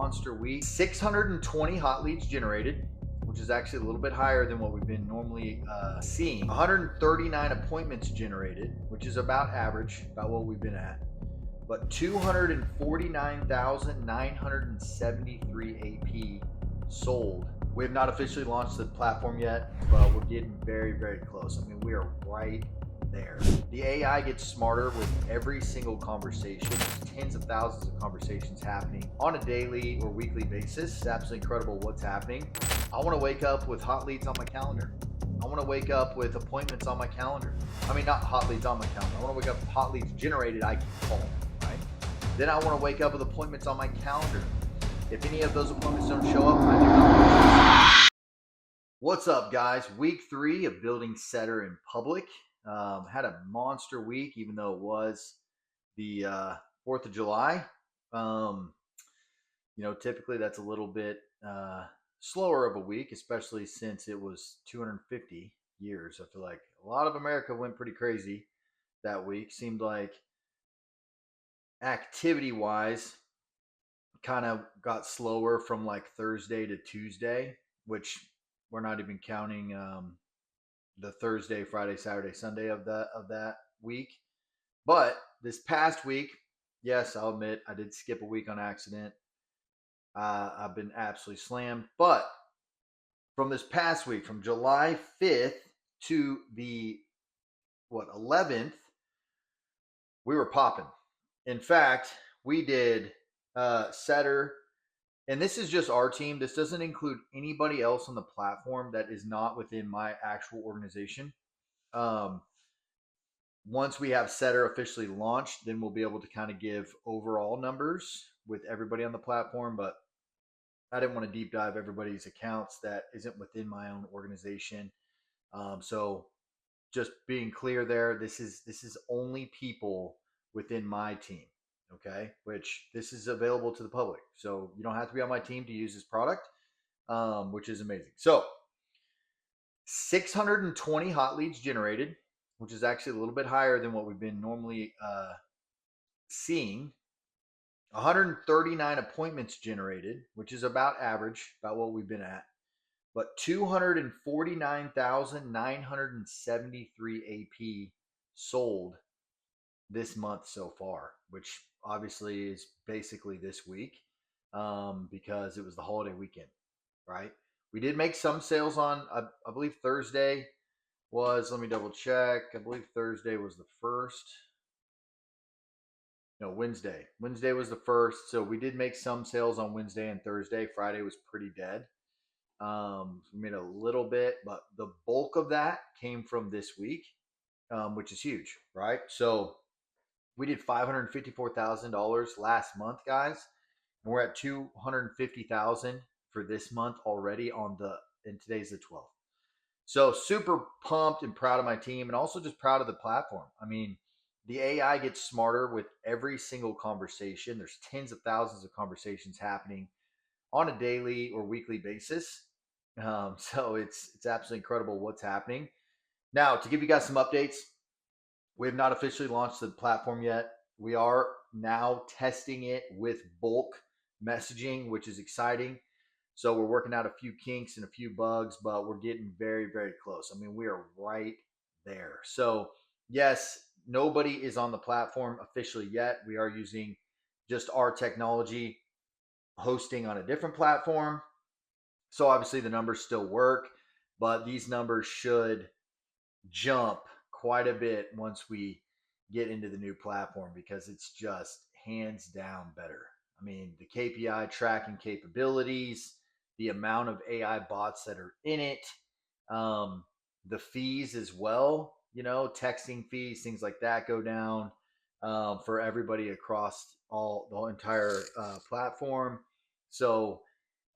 monster week. 620 hot leads generated, which is actually a little bit higher than what we've been normally seeing. 139 appointments generated, which is about average, about what we've been at. But 249,973 AP sold. We have not officially launched the platform yet, but we're getting very, very close. I mean, we are right there. The AI gets smarter with every single conversation. There's tens of thousands of conversations happening on a daily or weekly basis. It's absolutely incredible what's happening. I want to wake up with hot leads on my calendar. I want to wake up with appointments on my calendar. I mean, not hot leads on my calendar. I want to wake up with hot leads generated I can call, right? Then I want to wake up with appointments on my calendar. If any of those appointments don't show up, I do not. What's up, guys? Week 3 of building SETR in public. Had a monster week, even though it was the 4th of July. Typically that's a little bit slower of a week, especially since it was 250 years. I feel like a lot of America went pretty crazy that week. Seemed like activity-wise kind of got slower from like Thursday to Tuesday, which we're not even counting the Thursday, Friday, Saturday, Sunday of that week. But this past week, yes, I'll admit I did skip a week on accident. I've been absolutely slammed. But from this past week, from July 5th to the 11th, we were popping. In fact, we did SETR, and this is just our team. This doesn't include anybody else on the platform that is not within my actual organization. Once we have SETR officially launched, then we'll be able to kind of give overall numbers with everybody on the platform. But I didn't want to deep dive everybody's accounts that isn't within my own organization. So just being clear there, this is only people within my team. Okay, which this is available to the public. So you don't have to be on my team to use this product, which is amazing. So 620 hot leads generated, which is actually a little bit higher than what we've been normally seeing. 139 appointments generated, which is about average, about what we've been at. But 249,973 AP sold this month so far, which obviously is basically this week because it was the holiday weekend, right? We did make some sales on, I believe Thursday was, let me double check. I believe Thursday was the first. No, Wednesday. Wednesday was the first. So we did make some sales on Wednesday and Thursday. Friday was pretty dead. We made a little bit, but the bulk of that came from this week, which is huge, right? So we did $554,000 last month, guys. And we're at $250,000 for this month already and today's the 12th. So super pumped and proud of my team, and also just proud of the platform. I mean, the AI gets smarter with every single conversation. There's tens of thousands of conversations happening on a daily or weekly basis. So it's absolutely incredible what's happening. Now, to give you guys some updates, we have not officially launched the platform yet. We are now testing it with bulk messaging, which is exciting. So we're working out a few kinks and a few bugs, but we're getting very, very close. I mean, we are right there. So yes, nobody is on the platform officially yet. We are using just our technology hosting on a different platform. So obviously the numbers still work, but these numbers should jump quite a bit once we get into the new platform, because it's just hands down better. I mean, the KPI tracking capabilities, the amount of AI bots that are in it, the fees as well, texting fees, things like that go down for everybody across the whole entire platform. So,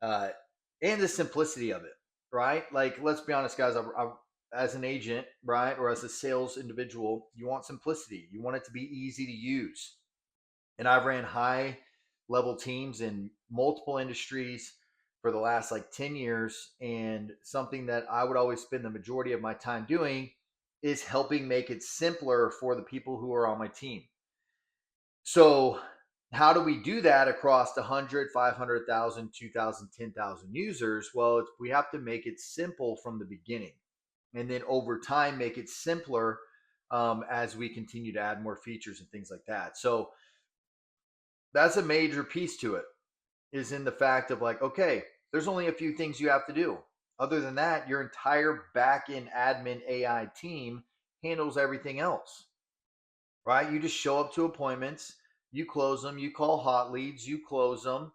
and the simplicity of it, right? Like, let's be honest, guys, as an agent, right, or as a sales individual, you want simplicity. You want it to be easy to use. And I've ran high level teams in multiple industries for the last 10 years. And something that I would always spend the majority of my time doing is helping make it simpler for the people who are on my team. So how do we do that across 100, 500,000, 2,000, 10,000 users? Well, we have to make it simple from the beginning. And then over time, make it simpler as we continue to add more features and things like that. So that's a major piece to it, is in the fact of like, okay, there's only a few things you have to do. Other than that, your entire back end admin AI team handles everything else, right? You just show up to appointments, you close them, you call hot leads, you close them,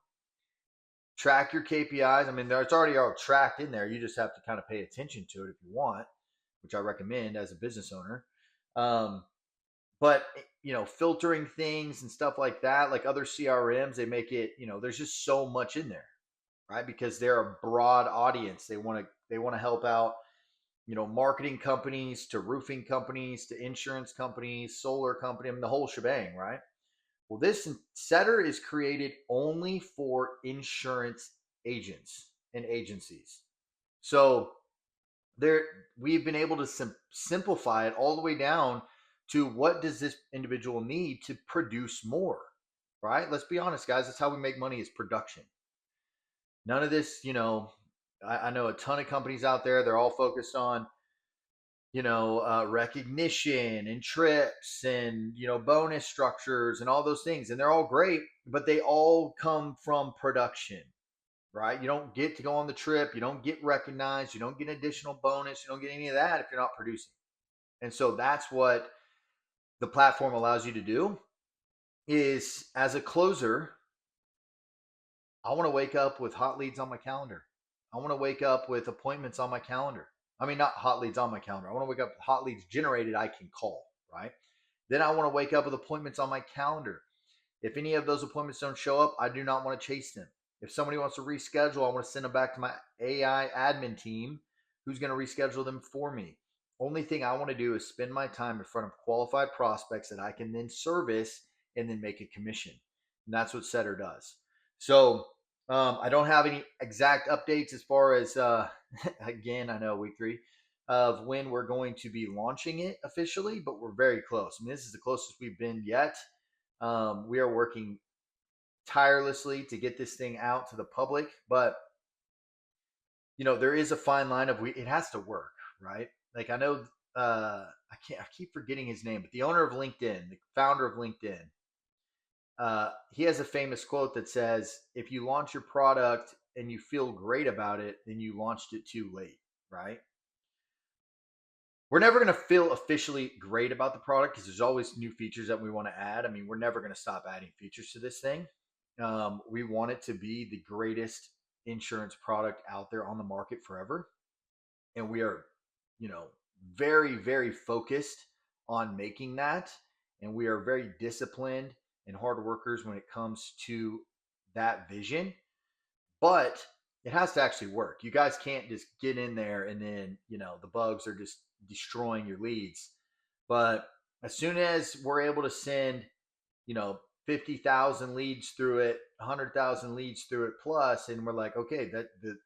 track your KPIs. I mean, it's already all tracked in there. You just have to kind of pay attention to it if you want, which I recommend as a business owner. Um, but filtering things and stuff like that, like other CRMs, they make it, there's just so much in there, right? Because they're a broad audience. They want to help out, marketing companies to roofing companies to insurance companies, solar company, I mean, the whole shebang, right? Well, this SETR is created only for insurance agents and agencies. So there, we've been able to simplify it all the way down to what does this individual need to produce more, right? Let's be honest, guys. That's how we make money, is production. None of this, I know a ton of companies out there. They're all focused on, recognition and trips and, bonus structures and all those things. And they're all great, but they all come from production, right? You don't get to go on the trip. You don't get recognized. You don't get an additional bonus. You don't get any of that if you're not producing. And so that's what the platform allows you to do, is as a closer, I want to wake up with hot leads on my calendar. I want to wake up with appointments on my calendar. I mean, not hot leads on my calendar. I want to wake up with hot leads generated I can call, right? Then I want to wake up with appointments on my calendar. If any of those appointments don't show up, I do not want to chase them. If somebody wants to reschedule, I want to send them back to my AI admin team who's going to reschedule them for me. Only thing I want to do is spend my time in front of qualified prospects that I can then service and then make a commission. And that's what SETR does. So I don't have any exact updates as far as, again, I know week 3 of when we're going to be launching it officially, but we're very close. I mean, this is the closest we've been yet. We are working tirelessly to get this thing out to the public, but there is a fine line of it has to work, right? Like I know, I keep forgetting his name, but the owner of LinkedIn, the founder of LinkedIn, he has a famous quote that says, if you launch your product and you feel great about it, then you launched it too late, right? We're never going to feel officially great about the product because there's always new features that we want to add. I mean, we're never going to stop adding features to this thing. We want it to be the greatest insurance product out there on the market forever. And we are, very, very focused on making that. And we are very disciplined and hard workers when it comes to that vision. But it has to actually work. You guys can't just get in there and then, the bugs are just destroying your leads. But as soon as we're able to send, 50,000 leads through it, 100,000 leads through it plus, and we're like, okay, that the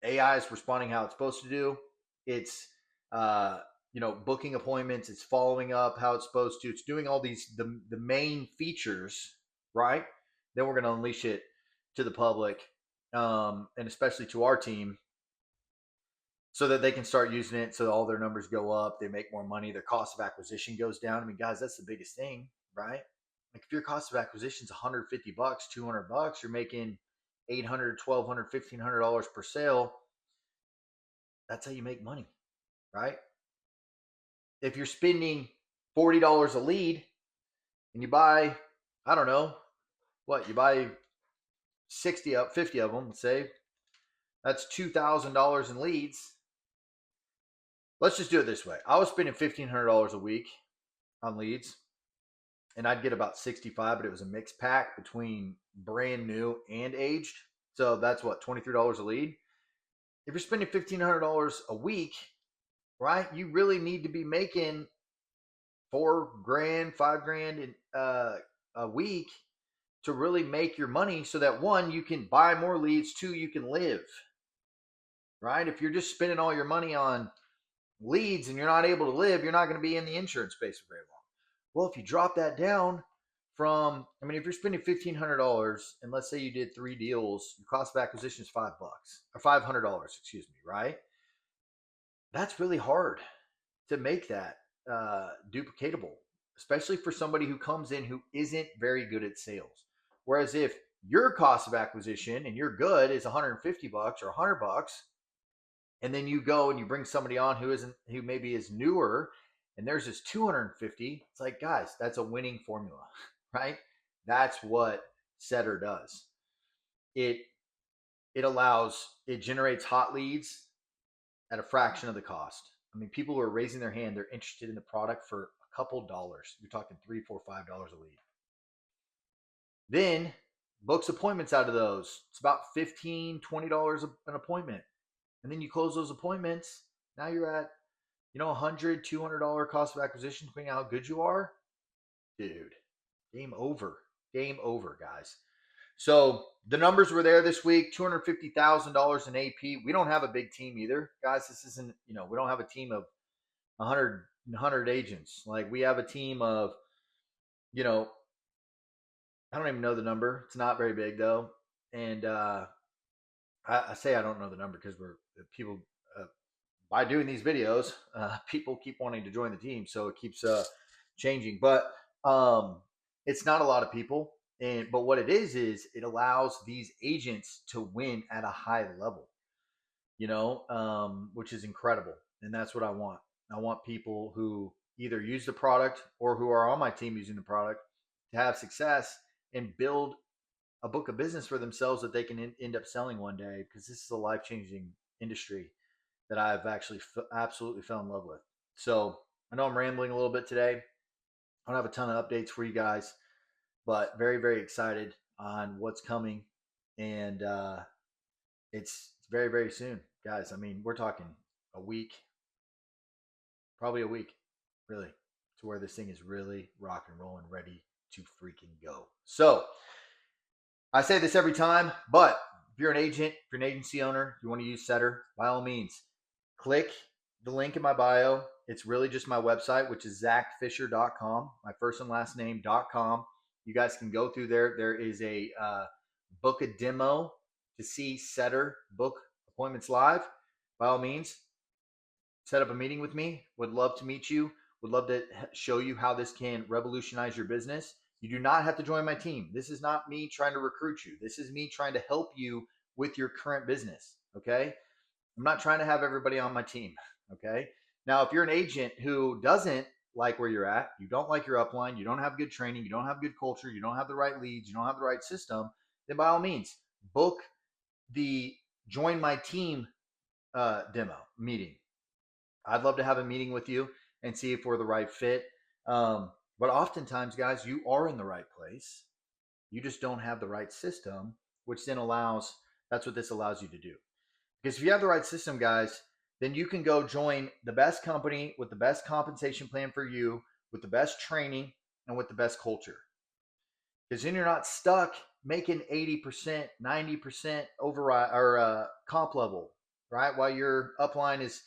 AI is responding how it's supposed to do. It's, booking appointments. It's following up how it's supposed to. It's doing all these, the main features, right? Then we're going to unleash it to the public, and especially to our team, so that they can start using it, so all their numbers go up, they make more money, their cost of acquisition goes down. I mean, guys, that's the biggest thing, right? Like if your cost of acquisition is $150, $200, you're making $800, $1,200, $1,500 per sale. That's how you make money, right? If you're spending $40 a lead and you buy, I don't know, you buy 50 of them, let's say, that's $2,000 in leads. Let's just do it this way. I was spending $1,500 a week on leads, and I'd get about 65, but it was a mixed pack between brand new and aged. So that's what, $23 a lead. If you're spending $1,500 a week, right, you really need to be making $4,000, $5,000 a week to really make your money, so that one, you can buy more leads, two, you can live, right? If you're just spending all your money on leads and you're not able to live, you're not going to be in the insurance space for very long. Well, if you drop that down I mean, if you're spending $1,500 and let's say you did 3 deals, your cost of acquisition is $5 or $500, excuse me, right? That's really hard to make that duplicatable, especially for somebody who comes in who isn't very good at sales. Whereas if your cost of acquisition and you're good is $150 or $100, and then you go and you bring somebody on who maybe is newer and theirs is 250, it's like, guys, that's a winning formula, right? That's what SETR does. It generates hot leads at a fraction of the cost. I mean, people who are raising their hand, they're interested in the product for a couple dollars. You're talking $3, $4, $5 a lead. Then books appointments out of those. It's about $15, $20 an appointment. And then you close those appointments. Now you're at, $100, $200 cost of acquisition, depending on how good you are. Dude, game over. Game over, guys. So the numbers were there this week, $250,000 in AP. We don't have a big team either, guys. This isn't, we don't have a team of 100 agents. Like, we have a team of, I don't even know the number. It's not very big though. And I say I don't know the number because people by doing these videos, people keep wanting to join the team, so it keeps changing. But it's not a lot of people. But what it is it allows these agents to win at a high level, which is incredible. And that's what I want. I want people who either use the product or who are on my team using the product to have success and build a book of business for themselves that they can end up selling one day, because this is a life-changing industry that I've actually absolutely fell in love with. So I know I'm rambling a little bit today. I don't have a ton of updates for you guys, but very, very excited on what's coming. And it's very, very soon, guys. I mean, we're talking a week, probably a week, really, to where this thing is really rock and roll and ready to freaking go. So I say this every time, but if you're an agent, if you're an agency owner, you want to use SETR, by all means, click the link in my bio. It's really just my website, which is zachfisher.com, my first and last name.com. You guys can go through there. There is a book a demo to see SETR book appointments live. By all means, set up a meeting with me. Would love to meet you. Would love to show you how this can revolutionize your business. You do not have to join my team. This is not me trying to recruit you. This is me trying to help you with your current business. Okay. I'm not trying to have everybody on my team. Okay. Now, if you're an agent who doesn't like where you're at, you don't like your upline, you don't have good training, you don't have good culture, you don't have the right leads, you don't have the right system, then by all means, book the join my team demo meeting. I'd love to have a meeting with you and see if we're the right fit. But oftentimes, guys, you are in the right place. You just don't have the right system, which then that's what this allows you to do. Because if you have the right system, guys, then you can go join the best company with the best compensation plan for you, with the best training, and with the best culture. Because then you're not stuck making 80%, 90% override or comp level, right? While your upline is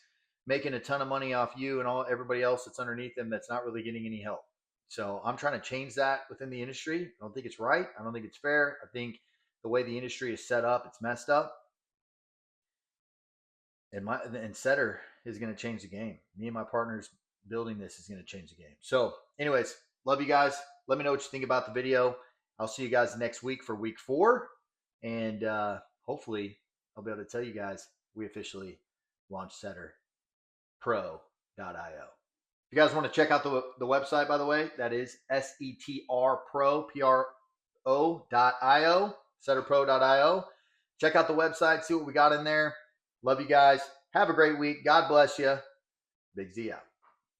making a ton of money off you and everybody else that's underneath them that's not really getting any help. So I'm trying to change that within the industry. I don't think it's right. I don't think it's fair. I think the way the industry is set up, it's messed up. And SETR is going to change the game. Me and my partners building this is going to change the game. So anyways, love you guys. Let me know what you think about the video. I'll see you guys next week for week 4. And hopefully I'll be able to tell you guys we officially launched SETR Pro.io. If you guys want to check out the website, by the way, that is SETR Pro, Pro.io, SETRPro.io. Check out the website, see what we got in there. Love you guys. Have a great week. God bless you. Big Z out.